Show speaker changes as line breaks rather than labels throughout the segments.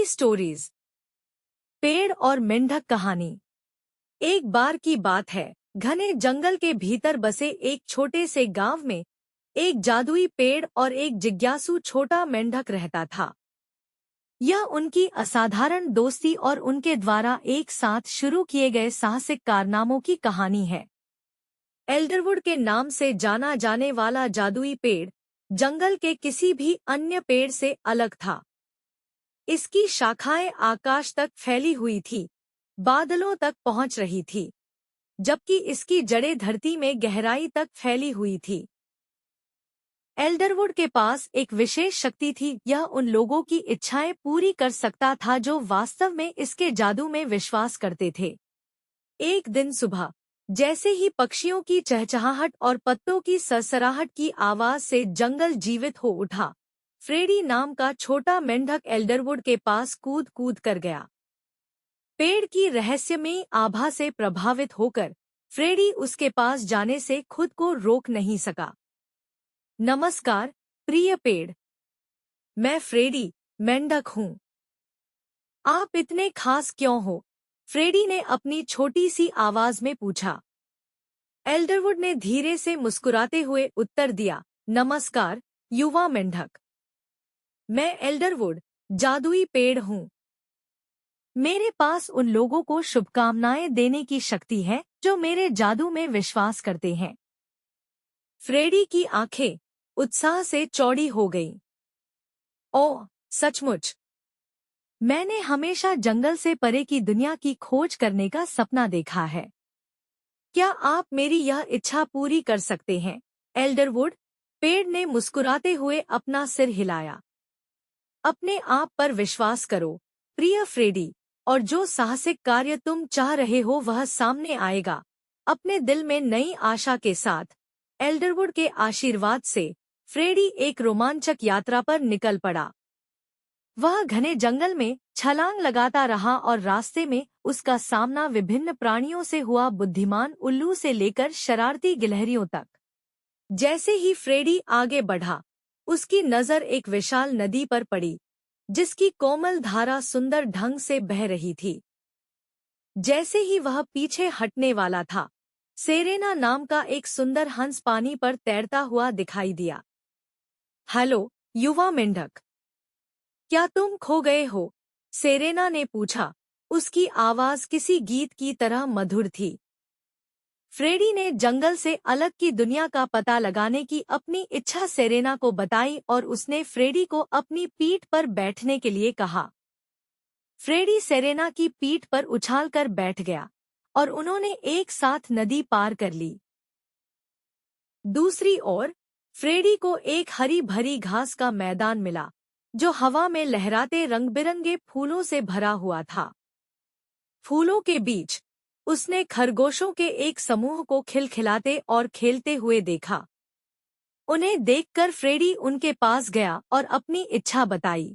Stories. पेड़ और मेंढक कहानी। एक बार की बात है, घने जंगल के भीतर बसे एक छोटे से गांव में एक जादुई पेड़ और एक जिज्ञासु छोटा मेंढक रहता था। यह उनकी असाधारण दोस्ती और उनके द्वारा एक साथ शुरू किए गए साहसिक कारनामों की कहानी है। एल्डरवुड के नाम से जाना जाने वाला जादुई पेड़ जंगल के किसी भी अन्य पेड़ से अलग था। इसकी शाखाएं आकाश तक फैली हुई थी, बादलों तक पहुंच रही थी, जबकि इसकी जड़ें धरती में गहराई तक फैली हुई थी। एल्डरवुड के पास एक विशेष शक्ति थी। यह उन लोगों की इच्छाएं पूरी कर सकता था जो वास्तव में इसके जादू में विश्वास करते थे। एक दिन सुबह, जैसे ही पक्षियों की चहचहाहट और पत्तों की सरसराहट की आवाज से जंगल जीवित हो उठा, फ्रेडी नाम का छोटा मेंढक एल्डरवुड के पास कूद कूद कर गया। पेड़ की रहस्यमयी आभा से प्रभावित होकर फ्रेडी उसके पास जाने से खुद को रोक नहीं सका। नमस्कार प्रिय पेड़, मैं फ्रेडी मेंढक हूँ। आप इतने खास क्यों हो? फ्रेडी ने अपनी छोटी सी आवाज में पूछा। एल्डरवुड ने धीरे से मुस्कुराते हुए उत्तर दिया, नमस्कार युवा मेंढक, मैं एल्डरवुड जादुई पेड़ हूँ। मेरे पास उन लोगों को शुभकामनाएं देने की शक्ति है जो मेरे जादू में विश्वास करते हैं। फ्रेडी की आंखें उत्साह से चौड़ी हो गईं। ओह सचमुच, मैंने हमेशा जंगल से परे की दुनिया की खोज करने का सपना देखा है। क्या आप मेरी यह इच्छा पूरी कर सकते हैं? एल्डरवुड पेड़ ने मुस्कुराते हुए अपना सिर हिलाया। अपने आप पर विश्वास करो प्रिय फ्रेडी, और जो साहसिक कार्य तुम चाह रहे हो वह सामने आएगा। अपने दिल में नई आशा के साथ एल्डरवुड के आशीर्वाद से फ्रेडी एक रोमांचक यात्रा पर निकल पड़ा। वह घने जंगल में छलांग लगाता रहा और रास्ते में उसका सामना विभिन्न प्राणियों से हुआ, बुद्धिमान उल्लू से लेकर शरारती गिलहरियों तक। जैसे ही फ्रेडी आगे बढ़ा, उसकी नजर एक विशाल नदी पर पड़ी, जिसकी कोमल धारा सुंदर ढंग से बह रही थी। जैसे ही वह पीछे हटने वाला था, सेरेना नाम का एक सुंदर हंस पानी पर तैरता हुआ दिखाई दिया। हेलो युवा मेंढक, क्या तुम खो गए हो? सेरेना ने पूछा। उसकी आवाज किसी गीत की तरह मधुर थी। फ्रेडी ने जंगल से अलग की दुनिया का पता लगाने की अपनी इच्छा सेरेना को बताई और उसने फ्रेडी को अपनी पीठ पर बैठने के लिए कहा। फ्रेडी सेरेना की पीठ पर उछालकर बैठ गया और उन्होंने एक साथ नदी पार कर ली। दूसरी ओर फ्रेडी को एक हरी भरी घास का मैदान मिला, जो हवा में लहराते रंग-बिरंगे फूलों से भरा हुआ था। फूलों के बीच उसने खरगोशों के एक समूह को खिलखिलाते और खेलते हुए देखा। उन्हें देखकर फ्रेडी उनके पास गया और अपनी इच्छा बताई।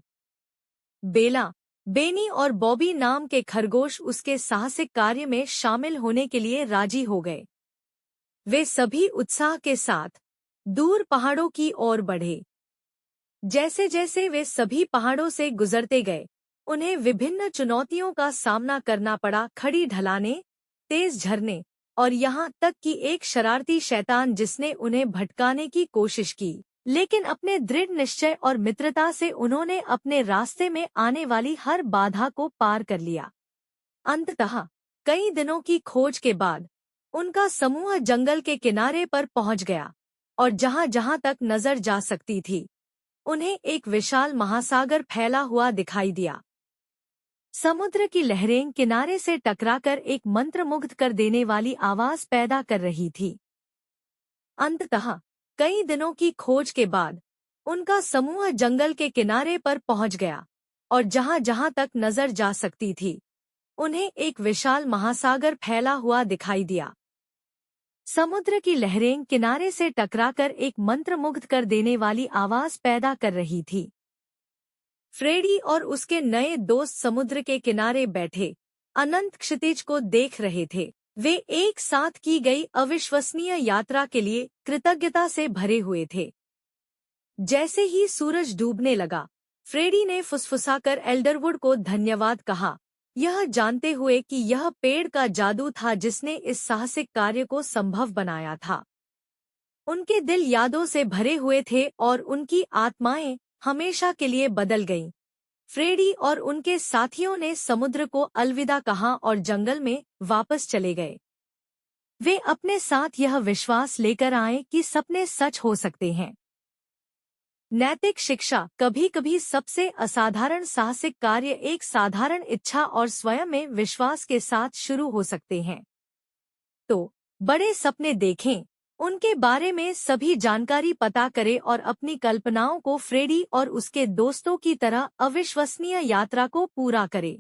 बेला, बेनी और बॉबी नाम के खरगोश उसके साहसिक कार्य में शामिल होने के लिए राजी हो गए। वे सभी उत्साह के साथ दूर पहाड़ों की ओर बढ़े। जैसे जैसे वे सभी पहाड़ों से गुजरते गए, उन्हें विभिन्न चुनौतियों का सामना करना पड़ा। खड़ी ढलानें, तेज झरने और यहाँ तक कि एक शरारती शैतान जिसने उन्हें भटकाने की कोशिश की, लेकिन अपने दृढ़ निश्चय और मित्रता से उन्होंने अपने रास्ते में आने वाली हर बाधा को पार कर लिया। अंततः कई दिनों की खोज के बाद उनका समूह जंगल के किनारे पर पहुंच गया और जहां जहां तक नजर जा सकती थी, उन्हें एक विशाल महासागर फैला हुआ दिखाई दिया। समुद्र की लहरें किनारे से टकराकर एक मंत्रमुग्ध कर देने वाली आवाज पैदा कर रही थी। अंततः कई दिनों की खोज के बाद उनका समूह जंगल के किनारे पर पहुंच गया और जहां जहां तक नजर जा सकती थी, उन्हें एक विशाल महासागर फैला हुआ दिखाई दिया। समुद्र की लहरें किनारे से टकराकर एक मंत्रमुग्ध कर देने वाली आवाज पैदा कर रही थी। फ्रेडी और उसके नए दोस्त समुद्र के किनारे बैठे अनंत क्षितिज को देख रहे थे। वे एक साथ की गई अविश्वसनीय यात्रा के लिए कृतज्ञता से भरे हुए थे। जैसे ही सूरज डूबने लगा, फ्रेडी ने फुसफुसाकर एल्डरवुड को धन्यवाद कहा, यह जानते हुए कि यह पेड़ का जादू था जिसने इस साहसिक कार्य को संभव बनाया था। उनके दिल यादों से भरे हुए थे और उनकी आत्माएं हमेशा के लिए बदल गईं। फ्रेडी और उनके साथियों ने समुद्र को अलविदा कहा और जंगल में वापस चले गए। वे अपने साथ यह विश्वास लेकर आए कि सपने सच हो सकते हैं। नैतिक शिक्षा। कभी कभी सबसे असाधारण साहसिक कार्य एक साधारण इच्छा और स्वयं में विश्वास के साथ शुरू हो सकते हैं। तो बड़े सपने देखें, उनके बारे में सभी जानकारी पता करें और अपनी कल्पनाओं को फ्रेडी और उसके दोस्तों की तरह अविश्वसनीय यात्रा को पूरा करें।